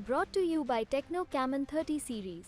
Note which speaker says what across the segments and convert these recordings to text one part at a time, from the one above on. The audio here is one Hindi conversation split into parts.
Speaker 1: Brought to you by Techno Camon 30 series.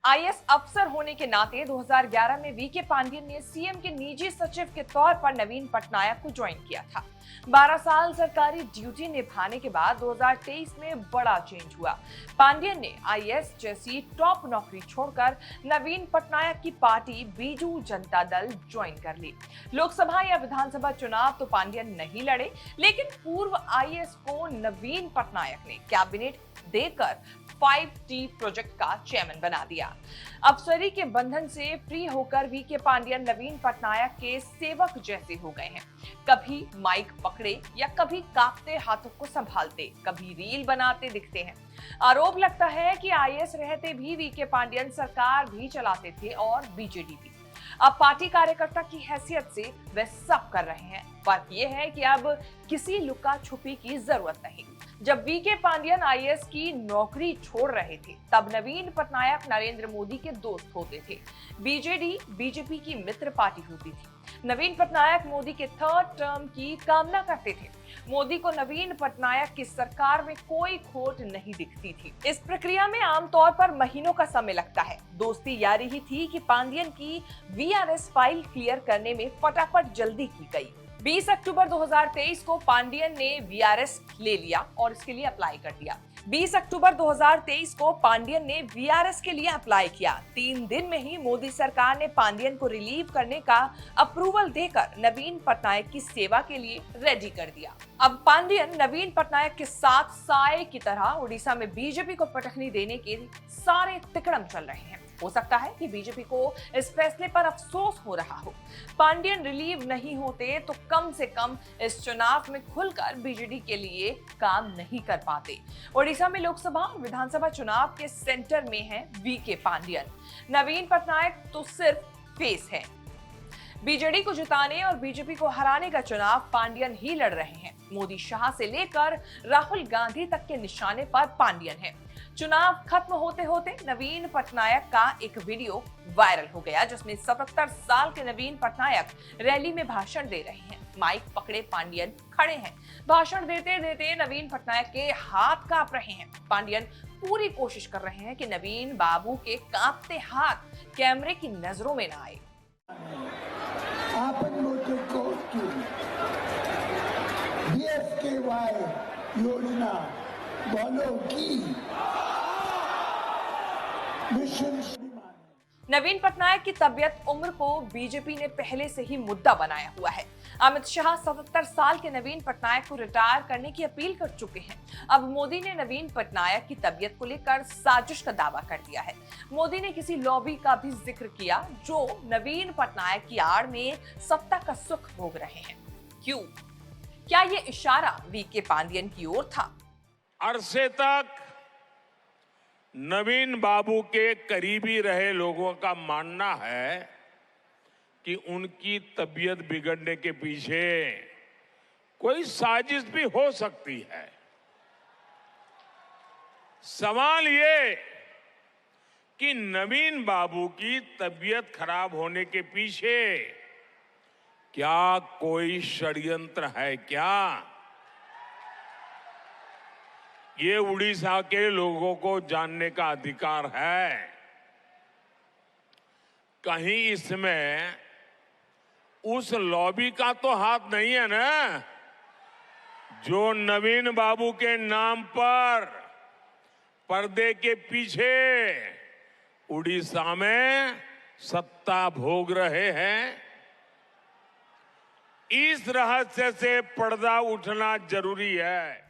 Speaker 2: IAS अफसर होने के नाते 2011 में वीके पांडियन ने सीएम के निजी सचिव के तौर पर नवीन पटनायक को ज्वाइन किया था। 12 साल सरकारी ड्यूटी निभाने के बाद 2023 में बड़ा चेंज हुआ। पांडियन ने आईएएस जैसी टॉप नौकरी छोड़कर नवीन पटनायक की पार्टी बीजू जनता दल ज्वाइन कर ली। लोकसभा या विधानसभा चुनाव तो पांडियन नहीं लड़े, लेकिन पूर्व आईएएस को नवीन पटनायक ने कैबिनेट देकर 5T प्रोजेक्ट का चेयरमैन बना दिया। अफसरी के बंधन से फ्री होकर वीके पांडियन नवीन पटनायक के सेवक जैसे हो गए हैं। कभी माइक पकड़े या कभी कांपते हाथों को संभालते, कभी रील बनाते दिखते हैं। आरोप लगता है कि आईएएस रहते भी वीके पांडियन सरकार भी चलाते थे और बीजेडी भी। अब पार्टी कार्यकर्ता की हैसियत से वे सब कर रहे हैं। फर्क ये है कि अब किसी लुका छुपी की जरूरत नहीं। जब वीके पांडियन आईएएस की नौकरी छोड़ रहे थे, तब नवीन पटनायक नरेंद्र मोदी के दोस्त होते थे। बीजेडी बीजेपी की मित्र पार्टी होती थी। नवीन पटनायक मोदी के 3rd टर्म की कामना करते थे। मोदी को नवीन पटनायक की सरकार में कोई खोट नहीं दिखती थी। इस प्रक्रिया में आमतौर पर महीनों का समय लगता है। दोस्ती यारी ही थी कि पांडियन की वीआरएस फाइल क्लियर करने में फटाफट जल्दी की गई। 20 अक्टूबर 2023 को पांडियन ने वीआरएस ले लिया और इसके लिए अप्लाई कर दिया। 20 अक्टूबर 2023 को पांडियन ने वीआरएस के लिए अप्लाई किया। 3 दिन में ही मोदी सरकार ने पांडियन को रिलीव करने का अप्रूवल देकर नवीन पटनायक की सेवा के लिए रेडी कर दिया। अब पांडियन नवीन पटनायक के साथ साए की तरह उड़ीसा में बीजेपी को पटखनी देने के सारे तिकड़म चल रहे हैं। हो सकता है कि बीजेपी को इस फैसले पर अफसोस हो रहा हो। पांडियन रिलीव नहीं होते तो कम से कम इस चुनाव में खुलकर बीजेडी के लिए काम नहीं कर पाते। ओडिशा में लोकसभा और विधानसभा चुनाव के सेंटर में है वीके पांडियन। नवीन पटनायक तो सिर्फ फेस है। बीजेडी को जिताने और बीजेपी को हराने का चुनाव पांडियन ही लड़ रहे हैं। मोदी शाह से लेकर राहुल गांधी तक के निशाने पर पांडियन है। चुनाव खत्म होते होते नवीन पटनायक का एक वीडियो वायरल हो गया, जिसमें 77 साल के नवीन पटनायक रैली में भाषण दे रहे हैं। माइक पकड़े पांडियन खड़े हैं। भाषण देते देते नवीन पटनायक के हाथ कांप रहे हैं। पांडियन पूरी कोशिश कर रहे हैं कि नवीन बाबू के कांपते हाथ कैमरे की नजरों में न आए।
Speaker 3: योजना बोलो की
Speaker 2: नवीन पटनायक की तबियत उम्र को बीजेपी ने पहले से ही मुद्दा बनाया हुआ है। अमित शाह 77 साल के नवीन पटनायक को रिटायर करने की अपील कर चुके हैं। अब मोदी ने नवीन पटनायक की तबियत को लेकर साजिश का दावा कर दिया है। मोदी ने किसी लॉबी का भी जिक्र किया जो नवीन पटनायक की आड़ में सत्ता का सुख भोग रहे हैं। क्यों? क्या ये इशारा वीके पांडियन की ओर था?
Speaker 4: अरसे तक नवीन बाबू के करीबी रहे लोगों का मानना है कि उनकी तबीयत बिगड़ने के पीछे कोई साजिश भी हो सकती है। सवाल ये कि नवीन बाबू की तबीयत खराब होने के पीछे क्या कोई षड्यंत्र है क्या? ये उड़ीसा के लोगों को जानने का अधिकार है। कहीं इसमें उस लॉबी का तो हाथ नहीं है ना, जो नवीन बाबू के नाम पर पर्दे के पीछे उड़ीसा में सत्ता भोग रहे हैं। इस रहस्य से पर्दा उठना जरूरी है।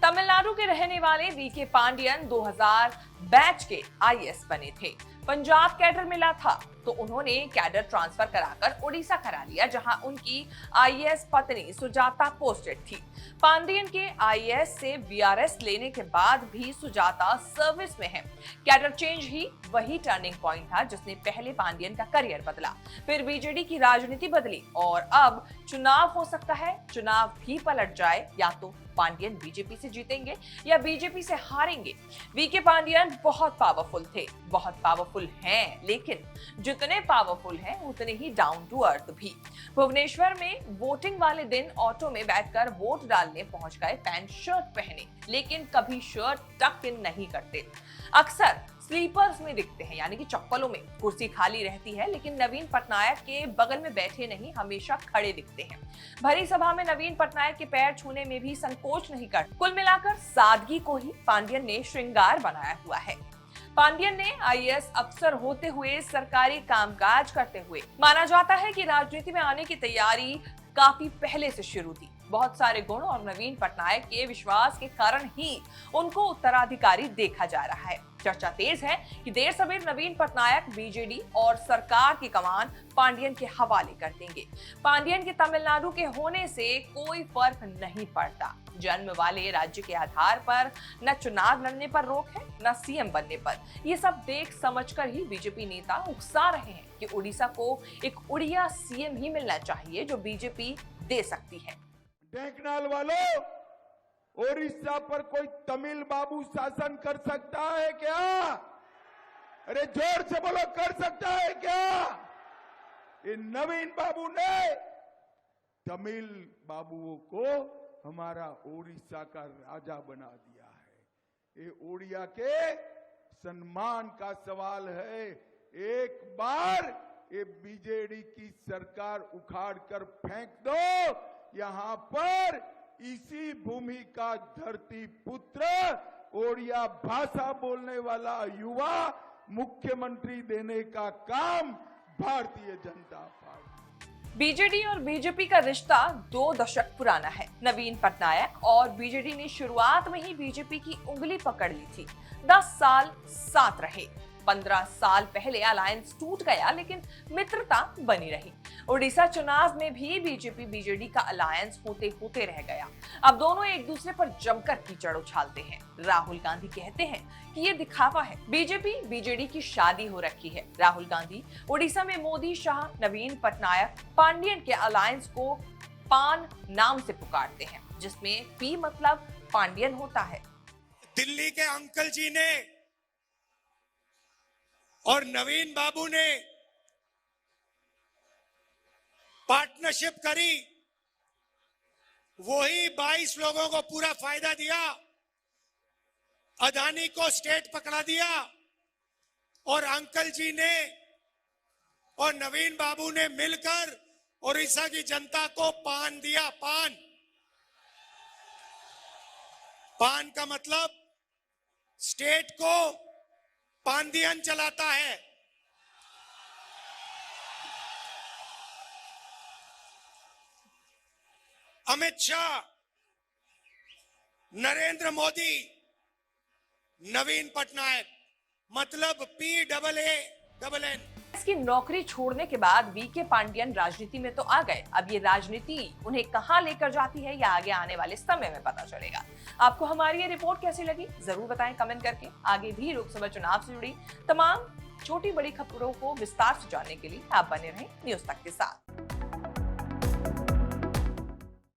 Speaker 2: तमिलनाडु के रहने वाले वीके पांडियन 2000 बैच के आईएएस बने थे। पंजाब कैडर मिला था तो उन्होंने कैडर ट्रांसफर कराकर उड़ीसा करा लिया, जहां उनकी आईएएस पत्नी सुजाता पोस्टेड थी। पांडियन के आईएएस से वीआरएस लेने के बाद भी सुजाता सर्विस में है। कैडर चेंज ही वही टर्निंग पॉइंट था जिसने पहले पांडियन का करियर बदला, फिर बीजेडी की राजनीति बदली और अब चुनाव हो सकता है चुनाव भी पलट जाए। या तो पांडियन बीजेपी से जीतेंगे या बीजेपी से हारेंगे। वीके पांडियन पांडियन बहुत पावरफुल थे, बहुत पावरफुल हैं, लेकिन जितने पावरफुल हैं उतने ही डाउन टू अर्थ भी। भुवनेश्वर में वोटिंग वाले दिन ऑटो में बैठकर वोट डालने पहुंच गए, पैंट शर्ट पहने, लेकिन कभी शर्ट टक इन नहीं करते। अक्सर स्लीपर्स में दिखते हैं, यानी कि चप्पलों में। कुर्सी खाली रहती है, लेकिन नवीन पटनायक के बगल में बैठे नहीं, हमेशा खड़े दिखते हैं। भरी सभा में नवीन पटनायक के पैर छूने में भी संकोच नहीं करते। कुल मिलाकर सादगी को ही पांडियन ने श्रृंगार बनाया हुआ है। पांडियन ने आईएएस अफसर होते हुए सरकारी कामकाज करते हुए माना जाता है कि राजनीति में आने की तैयारी काफी पहले से शुरू थी। बहुत सारे गुण और नवीन पटनायक के विश्वास के कारण ही उनको उत्तराधिकारी देखा जा रहा है। चर्चा तेज है कि देर सवेर नवीन पटनायक बीजेडी और सरकार की कमान पांडियन के हवाले कर देंगे। पांडियन के तमिलनाडु के होने से कोई फर्क नहीं पड़ता। जन्म वाले राज्य के आधार पर न चुनाव लड़ने पर रोक है, न सीएम बनने पर। ये सब देख समझकर ही बीजेपी नेता उकसा रहे हैं कि उड़ीसा को एक उड़िया सीएम ही मिलना चाहिए, जो बीजेपी दे सकती है।
Speaker 5: ढेंकनाल वालों, ओडिशा पर कोई तमिल बाबू शासन कर सकता है क्या? अरे जोर से बोलो, कर सकता है क्या? ये नवीन बाबू ने तमिल बाबुओं को हमारा ओडिशा का राजा बना दिया है। ये ओडिया के सम्मान का सवाल है। एक बार ये बीजेडी की सरकार उखाड़ कर फेंक दो, यहां पर इसी भूमि का धरती पुत्र, ओडिया भाषा बोलने वाला युवा मुख्यमंत्री देने का काम भारतीय जनता पार्टी।
Speaker 2: बीजेडी और बीजेपी का रिश्ता 2 दशक पुराना है। नवीन पटनायक और बीजेडी ने शुरुआत में ही बीजेपी की उंगली पकड़ ली थी। 10 साल साथ रहे। 15 साल पहले अलायंस टूट गया, लेकिन मित्रता बनी रही। उड़ीसा चुनाव में भी बीजेपी बीजेडी का अलायंस होते होते रह गया। अब दोनों एक दूसरे पर जमकर कीचड़ उछालते हैं। राहुल गांधी कहते हैं कि ये दिखावा है। बीजेपी बीजेडी की शादी हो रखी है। राहुल गांधी उड़ीसा में मोदी, शाह, नवीन पटनायक, पांडियन के अलायंस को पान नाम से पुकारते हैं, जिसमें पी मतलब पांडियन होता है।
Speaker 6: दिल्ली के अंकल जी ने और नवीन बाबू ने पार्टनरशिप करी, वही 22 लोगों को पूरा फायदा दिया। अदानी को स्टेट पकड़ा दिया और अंकल जी ने और नवीन बाबू ने मिलकर उड़ीसा की जनता को पान दिया। पान का मतलब स्टेट को पांडियन चलाता है। अमित शाह, नरेंद्र मोदी, नवीन पटनायक, मतलब PAAN।
Speaker 2: इसकी नौकरी छोड़ने के बाद वीके पांडियन राजनीति में तो आ गए। अब ये राजनीति उन्हें कहां लेकर जाती है, या आगे आने वाले समय में पता चलेगा। आपको हमारी ये रिपोर्ट कैसी लगी जरूर बताएं कमेंट करके। आगे भी लोकसभा चुनाव से जुड़ी तमाम छोटी बड़ी खबरों को विस्तार से जानने के लिए आप बने रहें न्यूज़ तक के साथ।